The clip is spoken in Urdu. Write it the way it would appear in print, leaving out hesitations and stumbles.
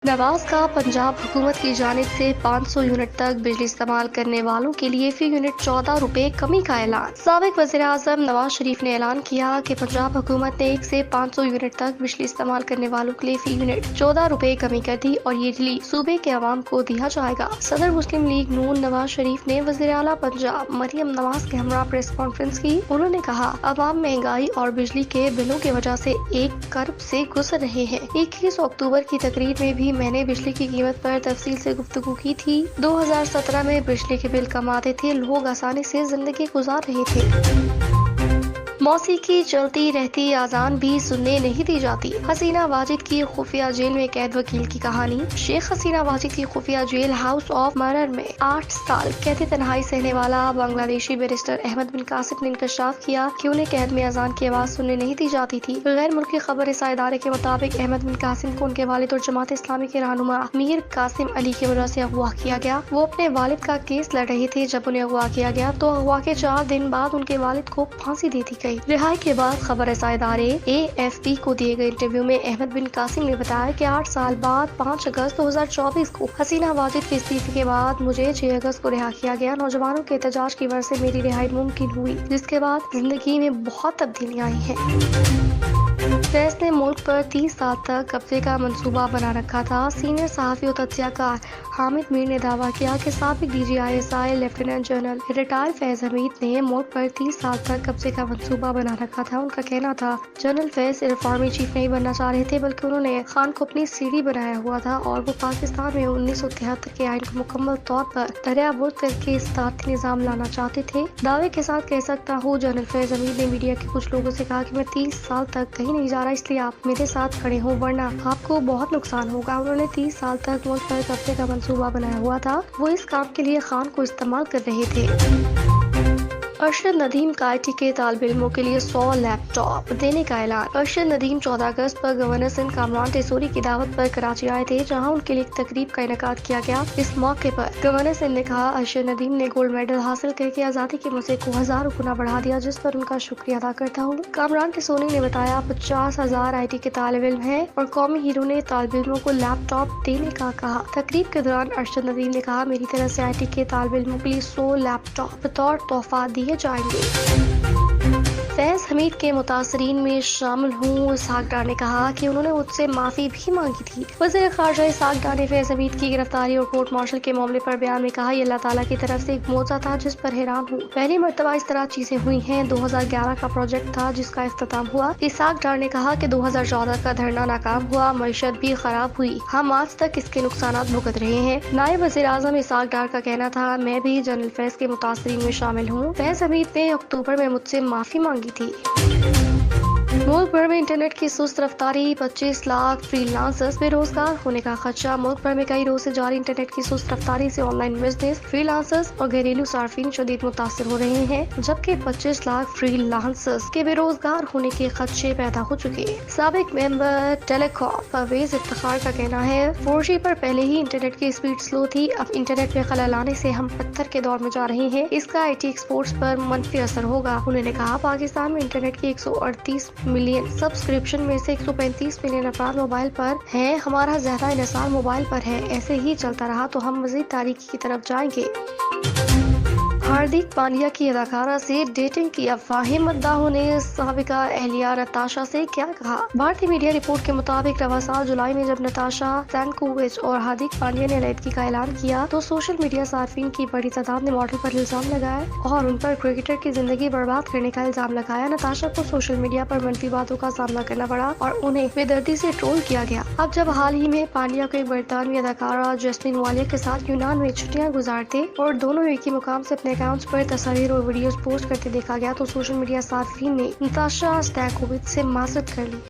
نواز کا پنجاب حکومت کی جانب سے 500 یونٹ تک بجلی استعمال کرنے والوں کے لیے فی یونٹ 14 روپے کمی کا اعلان۔ سابق وزیر اعظم نواز شریف نے اعلان کیا کہ پنجاب حکومت نے 1 سے 500 یونٹ تک بجلی استعمال کرنے والوں کے لیے فی یونٹ 14 روپے کمی کر دی اور یہ ریلیف صوبے کے عوام کو دیا جائے گا۔ صدر مسلم لیگ نون نواز شریف نے وزیر اعلیٰ پنجاب مریم نواز کے ہمراہ پریس کانفرنس کی۔ انہوں نے کہا، عوام مہنگائی اور بجلی کے بلوں کی وجہ سے ایک کرب سے گزر رہے ہیں۔ 21 اکتوبر کی تقریر میں بھی میں نے بجلی کی قیمت پر تفصیل سے گفتگو کی تھی۔ 2017 میں بجلی کے بل کم آتے تھے، لوگ آسانی سے زندگی گزار رہے تھے۔ موسیقی چلتی رہتی، اذان بھی سننے نہیں دی جاتی۔ حسینہ واجد کی خفیہ جیل میں قید وکیل کی کہانی۔ شیخ حسینہ واجد کی خفیہ جیل ہاؤس آف مرر میں 8 سال قید تنہائی سہنے والا بنگلہ دیشی بیرسٹر احمد بن قاسم نے انکشاف کیا کہ انہیں قید میں اذان کی آواز سننے نہیں دی جاتی تھی۔ غیر ملکی خبر رساں ادارے کے مطابق احمد بن قاسم کو ان کے والد اور جماعت اسلامی کے رہنما میر قاسم علی کی وجہ سے اغوا کیا گیا۔ وہ اپنے والد کا کیس لڑ رہے تھے جب انہیں اغوا کیا گیا تو اغوا کے 4 دن بعد ان کے والد کو پھانسی دے دی گئی۔ رہائی کے بعد خبر رساں ادارے AFP کو دیے گئے انٹرویو میں احمد بن قاسم نے بتایا کہ 8 سال بعد 5 اگست 2024 کو حسینہ واجد کے استعفے کے بعد مجھے 6 اگست کو رہا کیا گیا۔ نوجوانوں کے احتجاج کی وجہ سے میری رہائی ممکن ہوئی، جس کے بعد زندگی میں بہت تبدیلیاں آئی ہیں۔ فیض نے ملک پر 30 سال تک قبضے کا منصوبہ بنا رکھا تھا۔ سینئر صحافی و تجزیہ کار حامد میر نے دعویٰ کیا کہ سابق DG ISI lieutenant general retired Faiz Hameed نے ملک پر 30 سال تک قبضے کا منصوبہ بنا رکھا تھا۔ ان کا کہنا تھا، جنرل فیض صرف آرمی چیف نہیں بننا چاہ رہے تھے بلکہ انہوں نے خان کو اپنی سیڑھی بنایا ہوا تھا اور وہ پاکستان میں 1973 کے آئین کو مکمل طور پر دریا برد کر کے استعماری نظام لانا چاہتے تھے۔ دعوے کے ساتھ کہہ سکتا ہوں، جنرل فیض حمید نے میڈیا کے کچھ لوگوں سے کہا کہ میں 30 سال تک کہیں نہیں جا رہا، اس لیے آپ میرے ساتھ کھڑے ہوں ورنہ آپ کو بہت نقصان ہوگا۔ انہوں نے 30 سال تک ملک پر قبضے کا منصوبہ بنایا ہوا تھا۔ وہ اس کام کے لیے خان کو استعمال کر رہے تھے۔ ارشد ندیم کا IT کے طالب علموں کے لیے 100 لیپ ٹاپ دینے کا اعلان۔ ارشد ندیم 14 اگست پر گورنر سندھ کامران ٹیسوری کی دعوت پر کراچی آئے تھے، جہاں ان کے لیے ایک تقریب کا انعقاد کیا گیا۔ اس موقع پر گورنر سندھ نے کہا، ارشد ندیم نے گولڈ میڈل حاصل کر کے آزادی کے مسئلے کو ہزاروں گنا بڑھا دیا، جس پر ان کا شکریہ ادا کرتا ہوں۔ کامران ٹیسوری نے بتایا، 50,000 IT کے طالب علم ہیں اور قومی ہیرو نے طالب علموں کو لیپ ٹاپ دینے کا کہا۔ تقریب کے دوران ارشد ندیم نے کہا، میری طرف سے IT کے طالب علموں کے لیے 100 لیپ ٹاپ بطور تحفہ دیے جائیں گے۔ فیض حمید کے متاثرین میں شامل ہوں۔ اسحاق ڈار نے کہا کہ انہوں نے مجھ سے معافی بھی مانگی تھی۔ وزیر خارجہ اسحاق ڈار نے فیض حمید کی گرفتاری اور کورٹ مارشل کے معاملے پر بیان میں کہا، یہ اللہ تعالیٰ کی طرف سے ایک معجزہ تھا جس پر حیران ہوں۔ پہلی مرتبہ اس طرح چیزیں ہوئی ہیں۔ 2011 کا پروجیکٹ تھا جس کا اختتام ہوا۔ اسحاق ڈار نے کہا کہ 2014 کا دھرنا ناکام ہوا، معیشت بھی خراب ہوئی، ہم آج تک اس کے نقصانات بھگت رہے ہیں۔ نائب وزیر اعظم اسحاق ڈار کا کہنا تھا، میں بھی جنرل فیض کے متاثرین میں شامل ہوں۔ فیض حمید نے اکتوبر میں مجھ سے معافی مانگی تھی۔ ملک بھر میں انٹرنیٹ کی سست رفتاری، 25 لاکھ فری لانسرز بے روزگار ہونے کا خدشہ۔ ملک بھر میں کئی روز سے جاری انٹرنیٹ کی سست رفتاری سے on line business, free lancers اور گھریلو صارفین شدید متاثر ہو رہے ہیں، جبکہ 25 لاکھ فری لانسرز کے بے روزگار ہونے کے خدشے پیدا ہو چکے ہیں۔ سابق ممبر ٹیلی کام پرویز افتخار کا کہنا ہے، 4G پر پہلے ہی انٹرنیٹ کی اسپیڈ سلو تھی، اب انٹرنیٹ میں خلل آنے سے ہم پتھر کے دور میں جا رہے ہیں، اس کا IT ایکسپورٹس پر منفی اثر ہوگا۔ انہوں نے کہا، پاکستان میں انٹرنیٹ کی 138 ملین سبسکرپشن میں سے 135 ملین افراد موبائل پر ہیں، ہمارا زیادہ انحصار موبائل پر ہے، ایسے ہی چلتا رہا تو ہم مزید تاریکی کی طرف جائیں گے۔ ہاردک پانڈیا کی اداکارہ سے ڈیٹنگ کی افواہیں، مداحوں نے سابقہ اہلیہ نتاشا سے کیا کہا؟ بھارتی میڈیا رپورٹ کے مطابق رواں سال جولائی میں جب نتاشا ستانکووچ اور ہاردک پانڈیا نے علیحدگی کا اعلان کیا تو سوشل میڈیا صارفین کی بڑی تعداد نے ماڈل پر الزام لگایا اور ان پر کرکٹر کی زندگی برباد کرنے کا الزام لگایا۔ نتاشا کو سوشل میڈیا پر منفی باتوں کا سامنا کرنا پڑا اور انہیں بے دردی سے ٹرول کیا گیا۔ اب جب حال ہی میں پانڈیا کو ایک برطانوی اداکارہ جیسمین والیا کے ساتھ یونان میں چھٹیاں گزارتے اور دونوں ایک ہی مقام سے اپنے اکاؤنٹس پر تصاویر اور ویڈیوز پوسٹ کرتے دیکھا گیا تو سوشل میڈیا صارفین نے نتاشا ستانکووچ سے معذرت کر لی۔